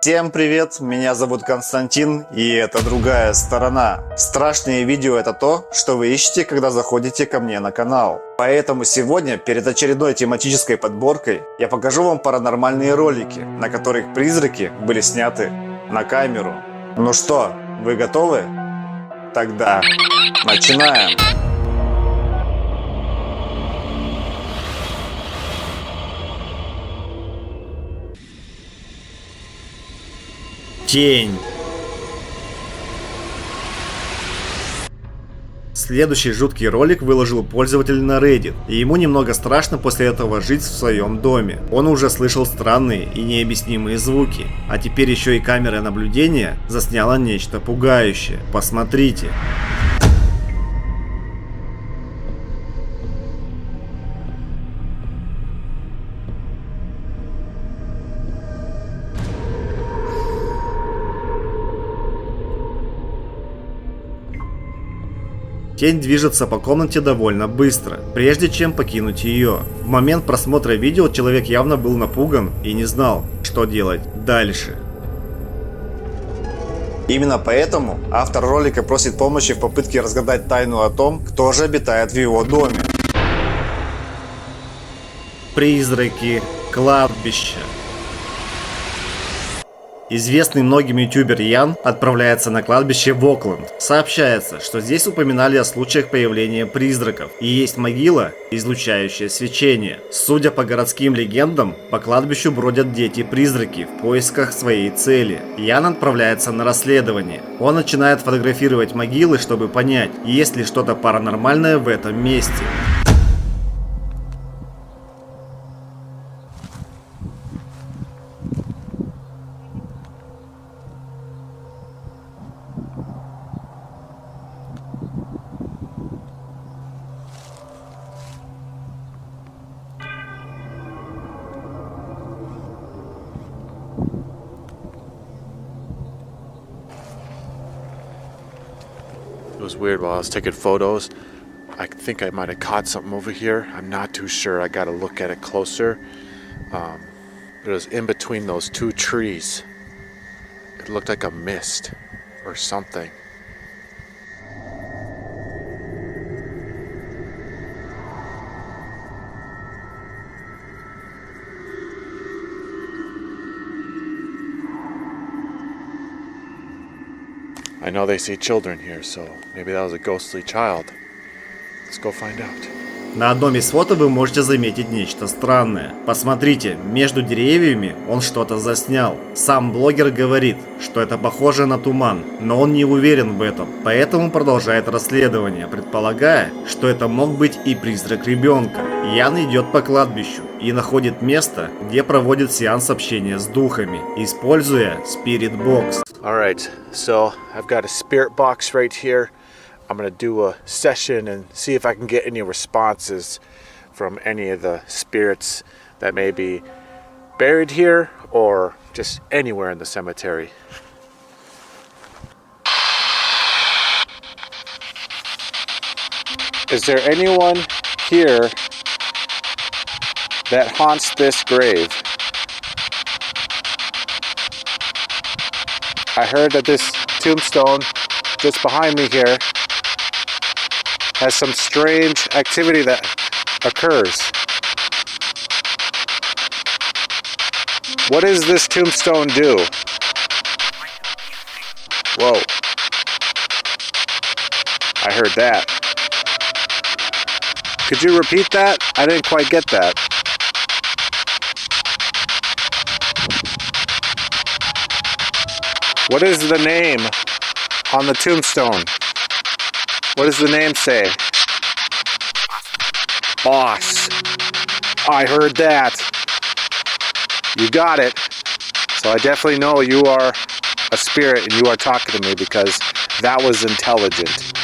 Всем привет, меня зовут Константин, и это другая сторона. Страшные видео — это то, что вы ищете, когда заходите ко мне на канал. Поэтому сегодня, перед очередной тематической подборкой, я покажу вам паранормальные ролики, на которых призраки были сняты на камеру. Ну что, вы готовы? Тогда начинаем! Тень. Следующий жуткий ролик выложил пользователь на Reddit, и ему немного страшно после этого жить в своем доме. Он уже слышал странные и необъяснимые звуки, а теперь еще и камера наблюдения засняла нечто пугающее. Посмотрите. Тень движется по комнате довольно быстро, прежде чем покинуть ее. В момент просмотра видео человек явно был напуган и не знал, что делать дальше. Именно поэтому автор ролика просит помощи в попытке разгадать тайну о том, кто же обитает в его доме. Призраки, кладбища. Известный многим ютубер Ян отправляется на кладбище в Окленд. Сообщается, что здесь упоминали о случаях появления призраков, и есть могила, излучающая свечение. Судя по городским легендам, по кладбищу бродят дети-призраки в поисках своей цели. Ян отправляется на расследование. Он начинает фотографировать могилы, чтобы понять, есть ли что-то паранормальное в этом месте. It was weird while I was taking photos. I think I might have caught something over here. I'm not too sure. I gotta look at it closer. It was in between those two trees. It looked like a mist or something. I know they see children here, so maybe that was a ghostly child. Let's go find out. На одном из фото вы можете заметить нечто странное. Посмотрите, между деревьями он что-то заснял. Сам блогер говорит, что это похоже на туман, но он не уверен в этом, поэтому продолжает расследование, предполагая, что это мог быть и призрак ребенка. Ян идет по кладбищу и находит место, где проводит сеанс общения с духами, используя Spirit Box. Alright, so I've got a spirit box right here. I'm going to do a session and see if I can get any responses from any of the spirits that may be buried here or just anywhere in the cemetery. Is there anyone here that haunts this grave? I heard that this tombstone just behind me here has some strange activity that occurs. What does this tombstone do? Whoa. I heard that. Could you repeat that? I didn't quite get that. What is the name on the tombstone? What does the name say? Boss. I heard that. You got it. So I definitely know you are a spirit and you are talking to me because that was intelligent.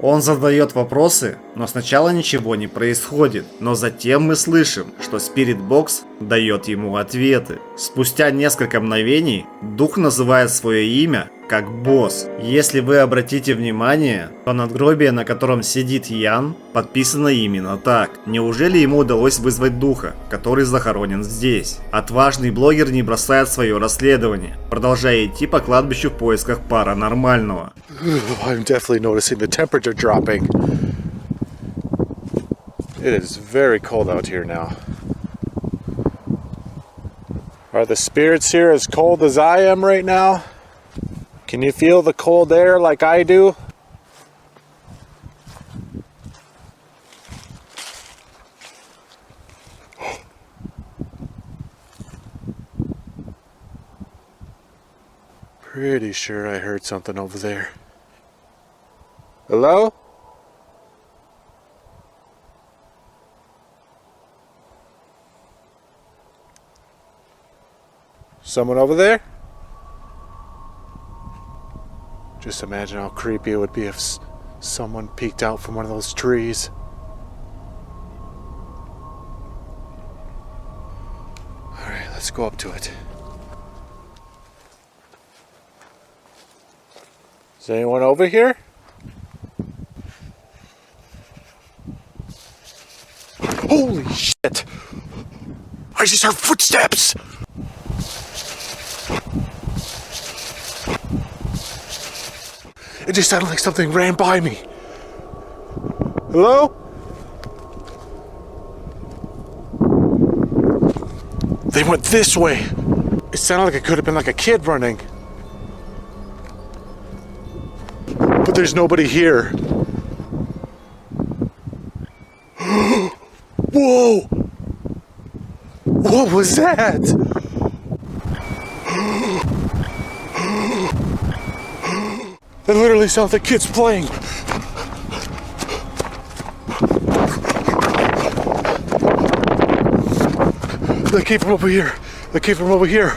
Он задает вопросы, но сначала ничего не происходит. Но затем мы слышим, что Spirit Box дает ему ответы. Спустя несколько мгновений дух называет свое имя, как босс. Если вы обратите внимание, то надгробие, на котором сидит Ян, подписано именно так. Неужели ему удалось вызвать духа, который захоронен здесь? Отважный блогер не бросает свое расследование, продолжая идти по кладбищу в поисках паранормального. I'm definitely noticing the temperature dropping. It is very cold out here now. Are the spirits here as cold as I am right now? Can you feel the cold air like I do? Pretty sure I heard something over there. Hello? Someone over there? Just imagine how creepy it would be if someone peeked out from one of those trees. Alright, let's go up to it. Is anyone over here? Holy shit! I just heard footsteps! It just sounded like something ran by me. Hello? They went this way. It sounded like it could have been like a kid running. But there's nobody here. Whoa! What was that? It literally sounds like kids playing. They came from over here. They came from over here.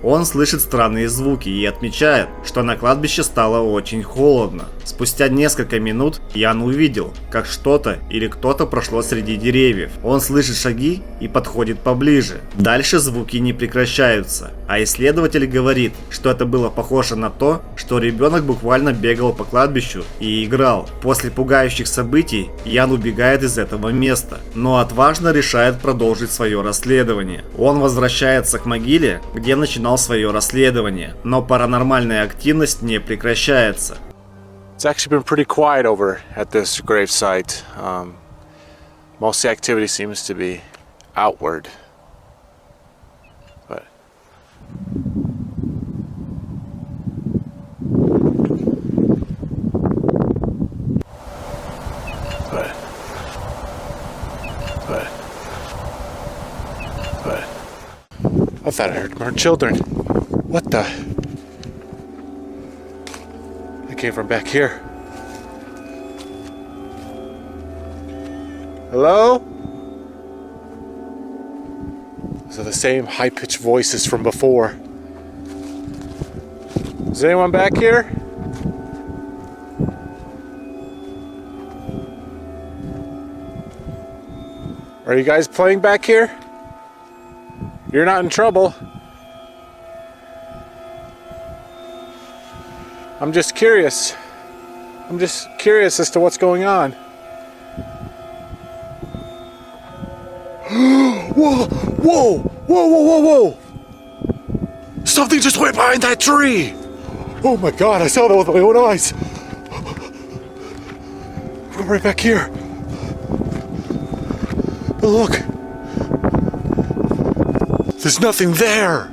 Он слышит странные звуки и отмечает, что на кладбище стало очень холодно. Спустя несколько минут Ян увидел, как что-то или кто-то прошло среди деревьев. Он слышит шаги и подходит поближе. Дальше звуки не прекращаются, а исследователь говорит, что это было похоже на то, что ребенок буквально бегал по кладбищу и играл. После пугающих событий Ян убегает из этого места, но отважно решает продолжить свое расследование. Он возвращается к могиле, где начинал свое расследование, но паранормальная активность не прекращается. It's actually been pretty quiet over at this gravesite. Most of the activity seems to be outward. But I thought I heard more children. What the? Came from back here. Hello? Those are the same high-pitched voices from before. Is anyone back here? Are you guys playing back here? You're not in trouble. I'm just curious. I'm just curious as to what's going on. Whoa! Whoa! Whoa! Whoa! Whoa! Whoa! Something just went behind that tree! Oh my god, I saw that with my own eyes! We're right back here. But look! There's nothing there!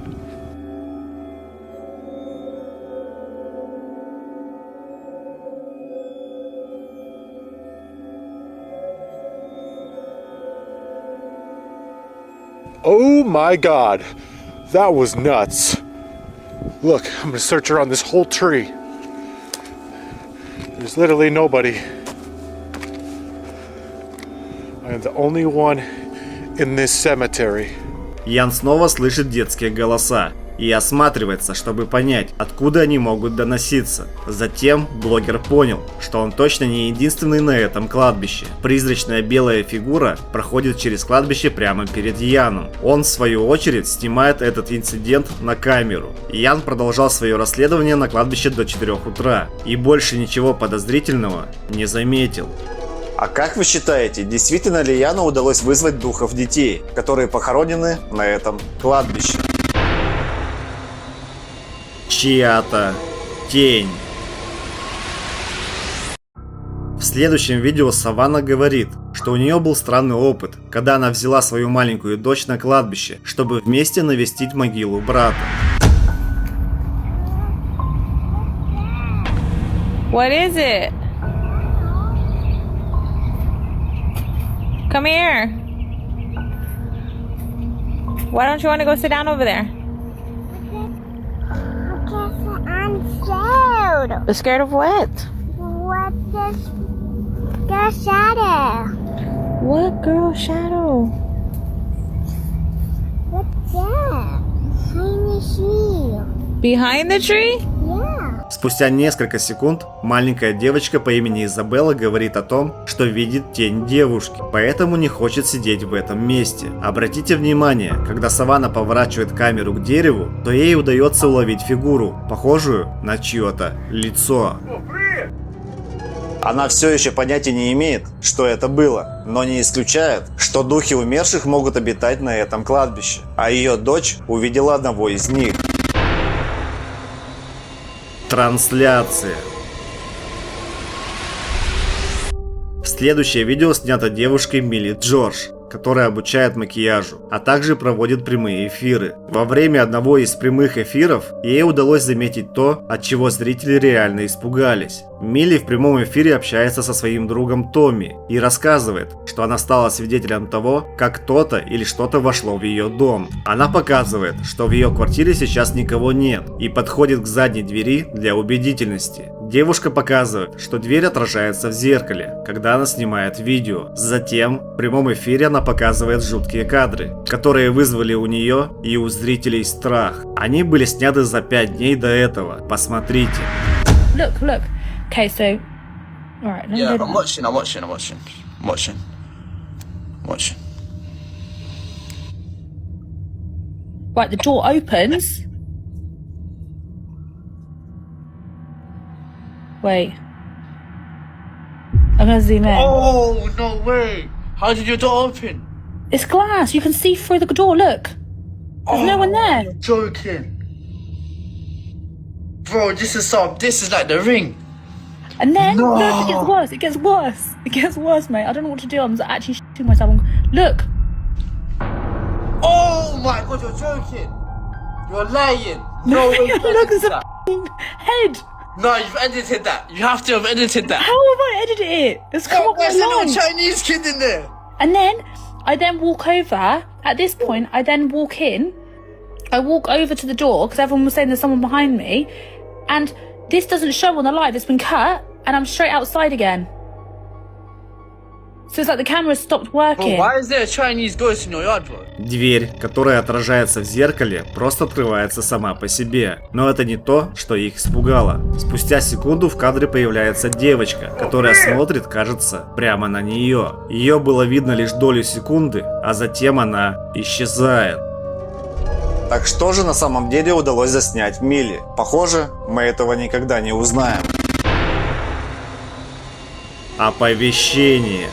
Oh my god, that was nuts. Look, I'm gonna search around this whole tree. There's literally nobody. I am the only one in this cemetery. Ян снова слышит детские голоса. и осматривается, чтобы понять, откуда они могут доноситься. Затем блогер понял, что он точно не единственный на этом кладбище. Призрачная белая фигура проходит через кладбище прямо перед Яном. Он, в свою очередь, снимает этот инцидент на камеру. Ян продолжал свое расследование на кладбище до 4 утра и больше ничего подозрительного не заметил. А как вы считаете, действительно ли Яну удалось вызвать духов детей, которые похоронены на этом кладбище? Чья-то тень. В следующем видео Саванна говорит, что у нее был странный опыт, когда она взяла свою маленькую дочь на кладбище, чтобы вместе навестить могилу брата. What is it? Come here. Why don't you want to go sit down over there? Because I'm scared. You're scared of what? What is the shadow? What girl shadow? What's that? Tiny tree. Behind the tree? Yeah. Спустя несколько секунд маленькая девочка по имени Изабелла говорит о том, что видит тень девушки, поэтому не хочет сидеть в этом месте. Обратите внимание, когда Саванна поворачивает камеру к дереву, то ей удается уловить фигуру, похожую на чье-то лицо. Она все еще понятия не имеет, что это было, но не исключает, что духи умерших могут обитать на этом кладбище, а ее дочь увидела одного из них. Трансляция. Следующее видео снято девушкой Милли Джордж, которая обучает макияжу, а также проводит прямые эфиры. Во время одного из прямых эфиров ей удалось заметить то, от чего зрители реально испугались. Милли в прямом эфире общается со своим другом Томми и рассказывает, что она стала свидетелем того, как кто-то или что-то вошло в ее дом. Она показывает, что в ее квартире сейчас никого нет, и подходит к задней двери для убедительности. Девушка показывает, что дверь отражается в зеркале, когда она снимает видео. Затем в прямом эфире она показывает жуткие кадры, которые вызвали у нее и у зрителей страх. Они были сняты за 5 дней до этого. Посмотрите. Look, look. Okay, so, all right. Yeah, I'm watching. Right, the door opens. Wait. I'm gonna zoom in. Oh, no way. How did your door open? It's glass. You can see through the door. Look. There's no one there. You're joking. Bro, this is like the Ring. And then, No. look, it gets worse. It gets worse. It gets worse, mate. I don't know what to do. I'm actually shitting myself. Look. Oh my god, you're joking. You're lying. No way. you Look, there's edited a that. head. No, you've edited that. You have to have edited that. How have I edited it? It's come up There's a little online. Chinese kid in there. And then I then walk over. At this point, I then walk in. I walk over to the door because everyone was saying there's someone behind me. And this doesn't show on the live. It's been cut. And I'm straight outside again. So it's like the camera stopped working. Bro, why is there a Chinese ghost in your yard, bro? Дверь, которая отражается в зеркале, просто открывается сама по себе. Но это не то, что их испугало. Спустя секунду в кадре появляется девочка, которая смотрит, кажется, прямо на нее. Ее было видно лишь долю секунды, а затем она исчезает. Так что же на самом деле удалось заснять Милли? Похоже, мы этого никогда не узнаем. Оповещение.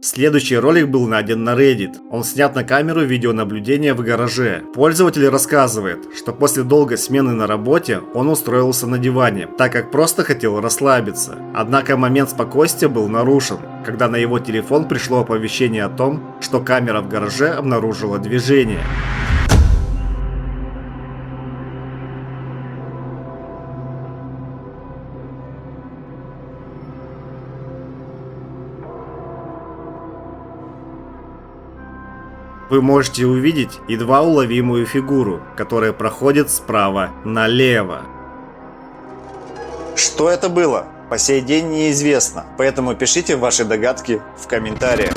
Следующий ролик был найден на Reddit. Он снят на камеру видеонаблюдения в гараже. Пользователь рассказывает, что после долгой смены на работе он устроился на диване, так как просто хотел расслабиться. Однако момент спокойствия был нарушен, когда на его телефон пришло оповещение о том, что камера в гараже обнаружила движение. Вы можете увидеть едва уловимую фигуру, которая проходит справа налево. Что это было? По сей день неизвестно, поэтому пишите ваши догадки в комментариях.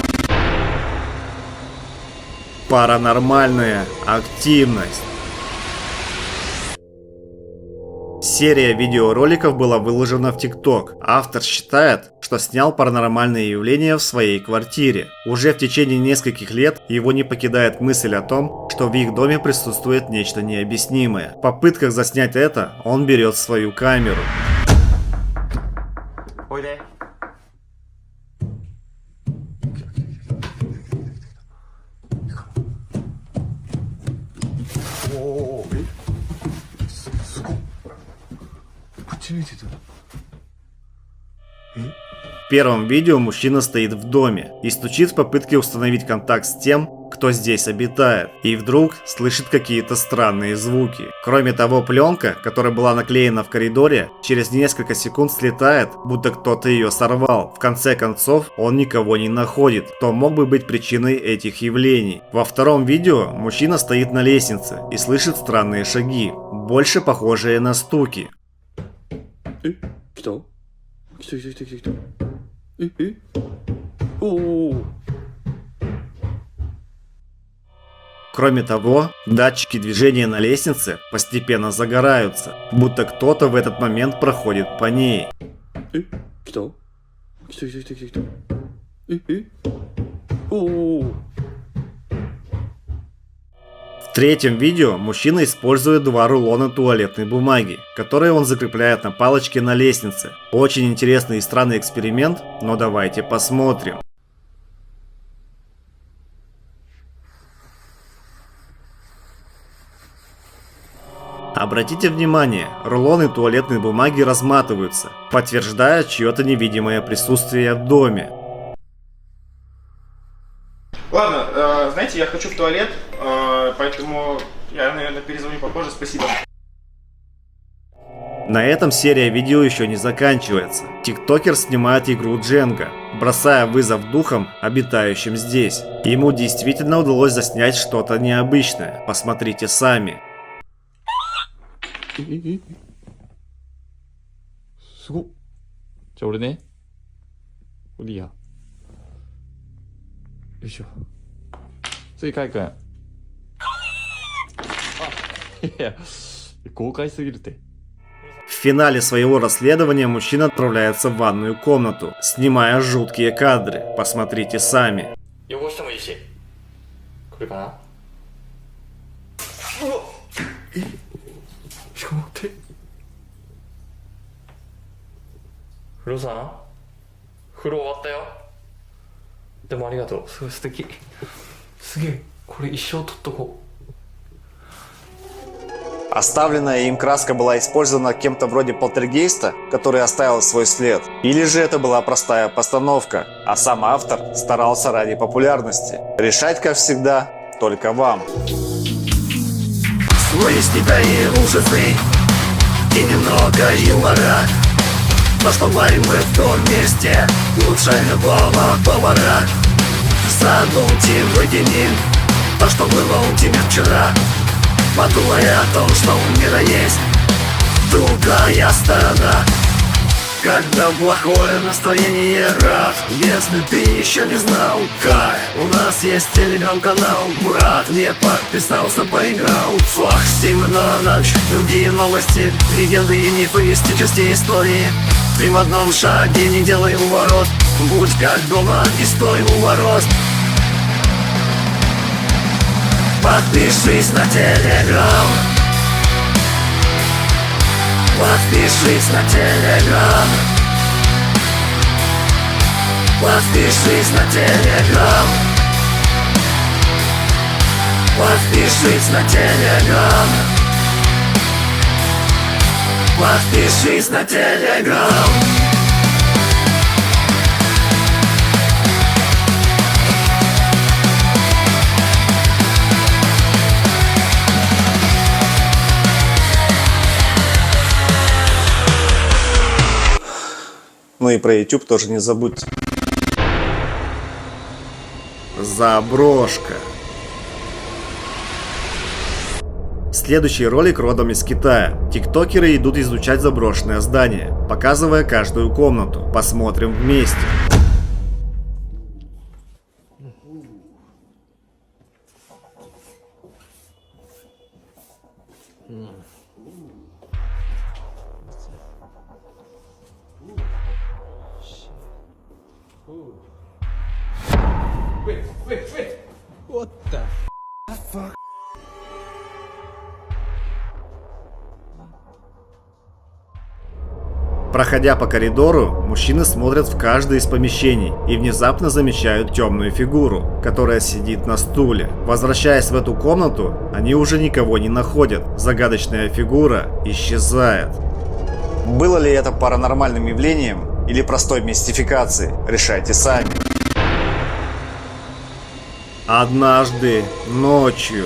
Паранормальная активность. Серия видеороликов была выложена в ТикТок. Автор считает, что снял паранормальные явления в своей квартире. Уже в течение нескольких лет его не покидает мысль о том, что в их доме присутствует нечто необъяснимое. В попытках заснять это, он берет свою камеру. В первом видео мужчина стоит в доме и стучит в попытке установить контакт с тем, кто здесь обитает, и вдруг слышит какие-то странные звуки. Кроме того, пленка, которая была наклеена в коридоре, через несколько секунд слетает, будто кто-то ее сорвал. В конце концов, он никого не находит, кто мог бы быть причиной этих явлений. Во втором видео мужчина стоит на лестнице и слышит странные шаги, больше похожие на стуки. Кроме того, датчики движения на лестнице постепенно загораются, будто кто-то в этот момент проходит по ней. В третьем видео мужчина использует два рулона туалетной бумаги, которые он закрепляет на палочке на лестнице. Очень интересный и странный эксперимент, но давайте посмотрим. Обратите внимание, рулоны туалетной бумаги разматываются, подтверждая чье-то невидимое присутствие в доме. Ладно, знаете, я хочу в туалет, поэтому я, наверное, перезвоню попозже, спасибо. На этом серия видео еще не заканчивается. Тиктокер снимает игру Дженга, бросая вызов духам, обитающим здесь. Ему действительно удалось заснять что-то необычное, посмотрите сами. В финале своего расследования мужчина отправляется в ванную комнату, снимая жуткие кадры. Посмотрите сами. Оставленная им краска была использована кем-то вроде полтергейста, который оставил свой след. Или же это была простая постановка, а сам автор старался ради популярности. Решать, как всегда, только вам. Свистите ужасы и немного юмора. То, что варим мы в том месте, лучше любого повара. Задумайте, выкини то, что было у тебя вчера, подумай о том, что у мира есть другая сторона. Когда плохое настроение рад, если ты еще не знал, как у нас есть телеграм-канал. Брат не подписался, поиграл. Фах, Стивена ночь, другие новости, легенды и мифы из частей истории. Ты в одном шаге, не делай уворот, будь как дома и стой у ворот. Подпишись на телеграм. Подпишись на телеграм. Подпишись на телеграм. Подпишись на телеграм. Подпишись на телеграм. Ну и про YouTube тоже не забудьте. Заброшка. Следующий ролик родом из Китая. Тиктокеры идут изучать заброшенное здание, показывая каждую комнату. Посмотрим вместе. Проходя по коридору, мужчины смотрят в каждое из помещений и внезапно замечают темную фигуру, которая сидит на стуле. Возвращаясь в эту комнату, они уже никого не находят. Загадочная фигура исчезает. Было ли это паранормальным явлением или простой мистификацией? Решайте сами. Однажды ночью.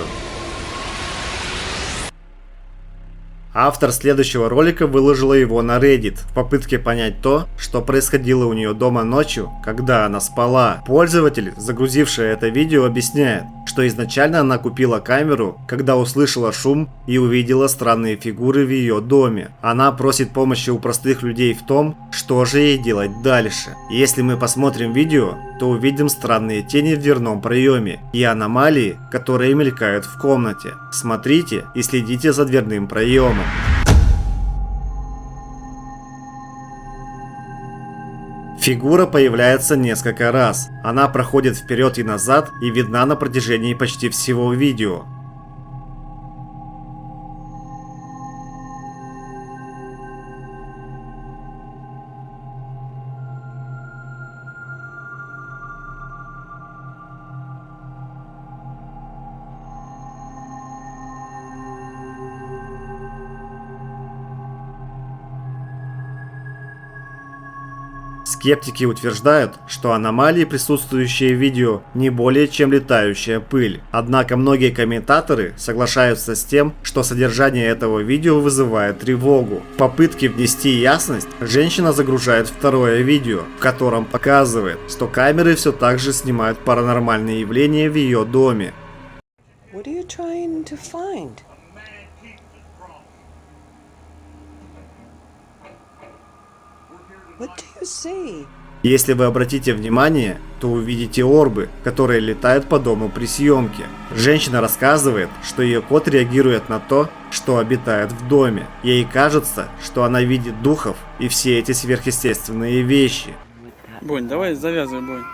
Автор следующего ролика выложила его на Reddit в попытке понять то, что происходило у нее дома ночью, когда она спала. Пользователь, загрузивший это видео, объясняет, что изначально она купила камеру, когда услышала шум и увидела странные фигуры в ее доме. Она просит помощи у простых людей в том, что же ей делать дальше. Если мы посмотрим видео, то увидим странные тени в дверном проеме и аномалии, которые мелькают в комнате. Смотрите и следите за дверным проемом. Фигура появляется несколько раз. Она проходит вперед и назад и видна на протяжении почти всего видео. Скептики утверждают, что аномалии, присутствующие в видео, не более чем летающая пыль. Однако многие комментаторы соглашаются с тем, что содержание этого видео вызывает тревогу. В попытке внести ясность, женщина загружает второе видео, в котором показывает, что камеры все так же снимают паранормальные явления в ее доме. What are you trying to find? What do you see? Если вы обратите внимание, то увидите орбы, которые летают по дому при съемке. Женщина рассказывает, что ее кот реагирует на то, что обитает в доме. Ей кажется, что она видит духов и все эти сверхъестественные вещи. Бонь, давай завязывай, Бонь.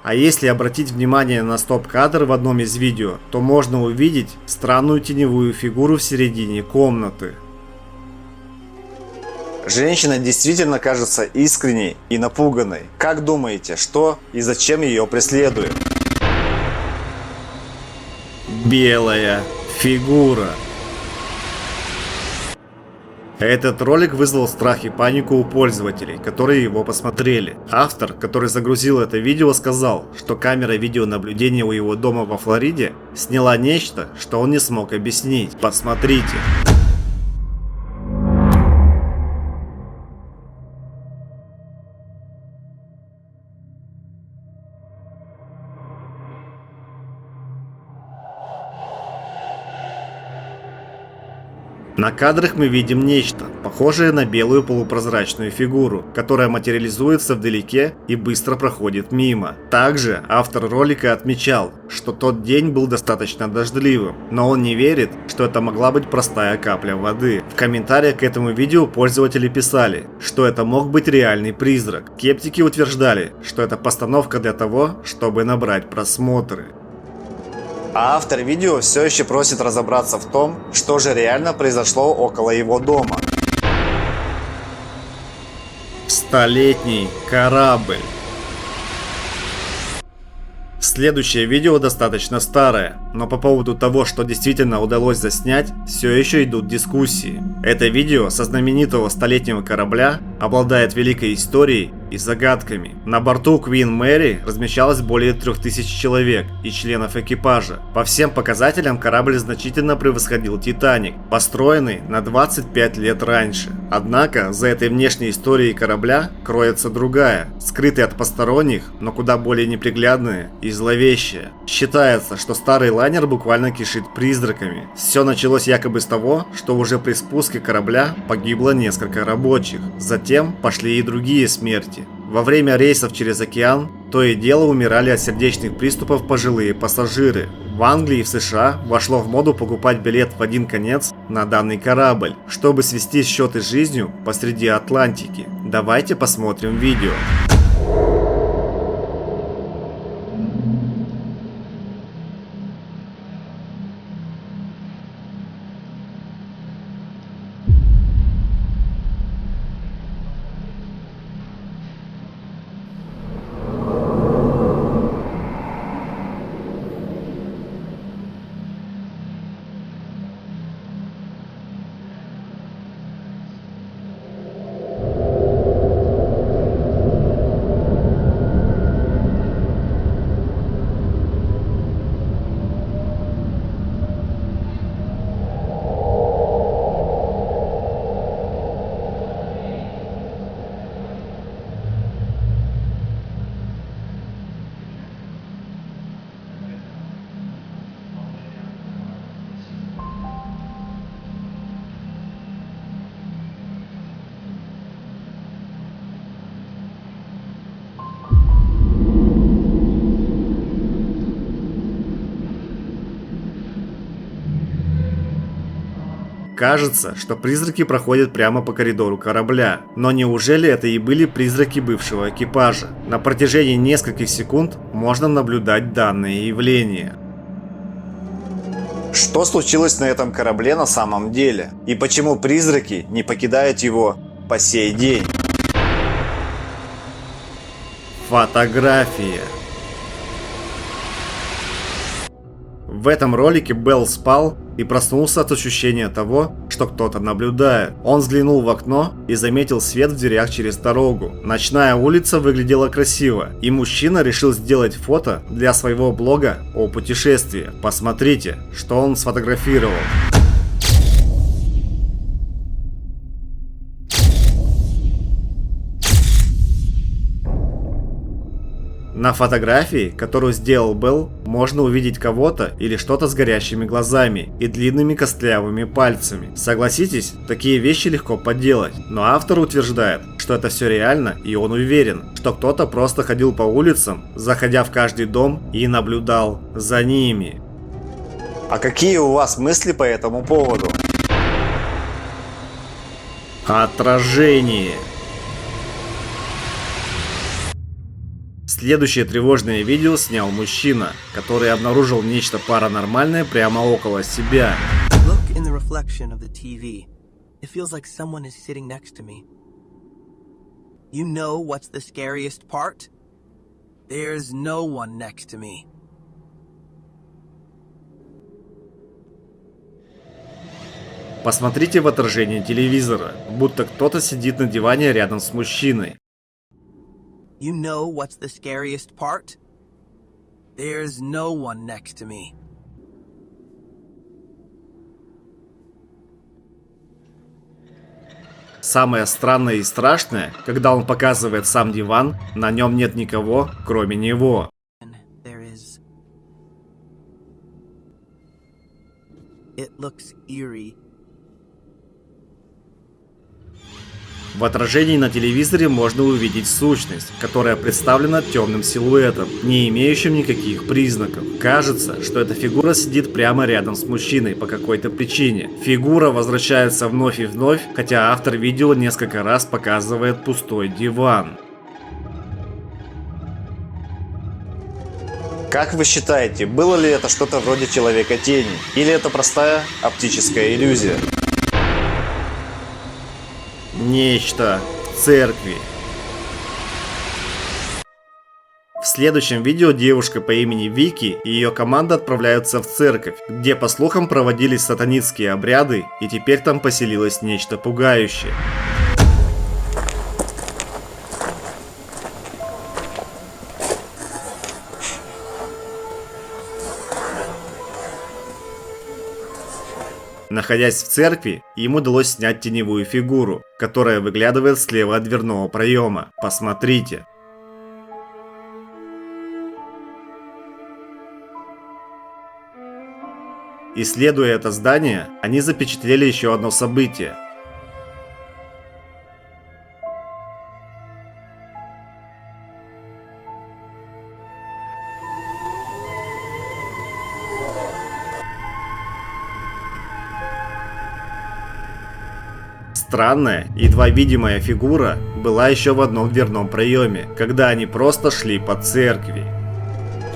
А если обратить внимание на стоп-кадр в одном из видео, то можно увидеть странную теневую фигуру в середине комнаты. Женщина действительно кажется искренней и напуганной. Как думаете, что и зачем ее преследует? Белая фигура. Этот ролик вызвал страх и панику у пользователей, которые его посмотрели. Автор, который загрузил это видео, сказал, что камера видеонаблюдения у его дома во Флориде сняла нечто, что он не смог объяснить. Посмотрите. На кадрах мы видим нечто, похожее на белую полупрозрачную фигуру, которая материализуется вдалеке и быстро проходит мимо. Также автор ролика отмечал, что тот день был достаточно дождливым, но он не верит, что это могла быть простая капля воды. В комментариях к этому видео пользователи писали, что это мог быть реальный призрак. Скептики утверждали, что это постановка для того, чтобы набрать просмотры. А автор видео все еще просит разобраться в том, что же реально произошло около его дома. Столетний корабль. Следующее видео достаточно старое, но по поводу того, что действительно удалось заснять, все еще идут дискуссии. Это видео со знаменитого столетнего корабля обладает великой историей и загадками. На борту Queen Mary размещалось более 3000 человек и членов экипажа. По всем показателям корабль значительно превосходил Титаник, построенный на 25 лет раньше. Однако за этой внешней историей корабля кроется другая, скрытая от посторонних, но куда более неприглядная и зловещая. Считается, что старый лайнер буквально кишит призраками. Все началось якобы с того, что уже при спуске корабля погибло несколько рабочих. Затем пошли и другие смерти. Во время рейсов через океан то и дело умирали от сердечных приступов пожилые пассажиры. В В Англии и в США вошло в моду покупать билет в один конец на данный корабль, чтобы свести счеты с жизнью посреди Атлантики. Давайте посмотрим видео. Кажется, что призраки проходят прямо по коридору корабля. Но неужели это и были призраки бывшего экипажа? На протяжении нескольких секунд можно наблюдать данное явление. Что случилось на этом корабле на самом деле? И почему призраки не покидают его по сей день? Фотография. В этом ролике Белл спал и проснулся от ощущения того, что кто-то наблюдает. Он взглянул в окно и заметил свет в дверях через дорогу. Ночная улица выглядела красиво, и мужчина решил сделать фото для своего блога о путешествии. Посмотрите, что он сфотографировал. На фотографии, которую сделал Белл, можно увидеть кого-то или что-то с горящими глазами и длинными костлявыми пальцами. Согласитесь, такие вещи легко подделать, но автор утверждает, что это все реально, и он уверен, что кто-то просто ходил по улицам, заходя в каждый дом и наблюдал за ними. А какие у вас мысли по этому поводу? Отражение. Следующее тревожное видео снял мужчина, который обнаружил нечто паранормальное прямо около себя. Look in the reflection of the TV. It feels like someone is sitting next to me. You know what's the scariest part? There's no one next to me. Посмотрите в отражение телевизора, будто кто-то сидит на диване рядом с мужчиной. You know what's the scariest part? There's no one next to me. Самое странное и страшное, когда он показывает сам диван, на нем нет никого, кроме него. There is. It looks eerie. В отражении на телевизоре можно увидеть сущность, которая представлена темным силуэтом, не имеющим никаких признаков. Кажется, что эта фигура сидит прямо рядом с мужчиной по какой-то причине. Фигура возвращается вновь и вновь, хотя автор видео несколько раз показывает пустой диван. Как вы считаете, было ли это что-то вроде Человека-тени? Или это простая оптическая иллюзия? Нечто в церкви. В следующем видео девушка по имени Вики и ее команда отправляются в церковь, где, по слухам, проводились сатанистские обряды, и теперь там поселилось нечто пугающее. Находясь в церкви, ему удалось снять теневую фигуру, которая выглядывает слева от дверного проема. Посмотрите. Исследуя это здание, они запечатлели еще одно событие. Странная, едва видимая фигура была еще в одном дверном проеме, когда они просто шли по церкви.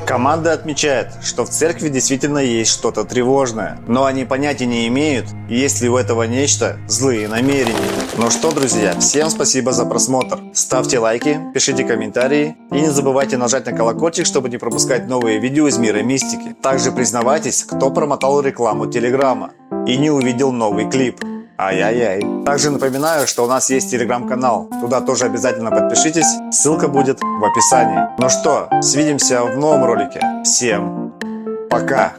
Команда отмечает, что в церкви действительно есть что-то тревожное, но они понятия не имеют, есть ли у этого нечто злые намерения. Ну что, друзья, всем спасибо за просмотр. Ставьте лайки, пишите комментарии и не забывайте нажать на колокольчик, чтобы не пропускать новые видео из мира мистики. Также признавайтесь, кто промотал рекламу Телеграма и не увидел новый клип. Ай-яй-яй. Также напоминаю, что у нас есть телеграм-канал. Туда тоже обязательно подпишитесь. Ссылка будет в описании. Ну что, свидимся в новом ролике. Всем пока!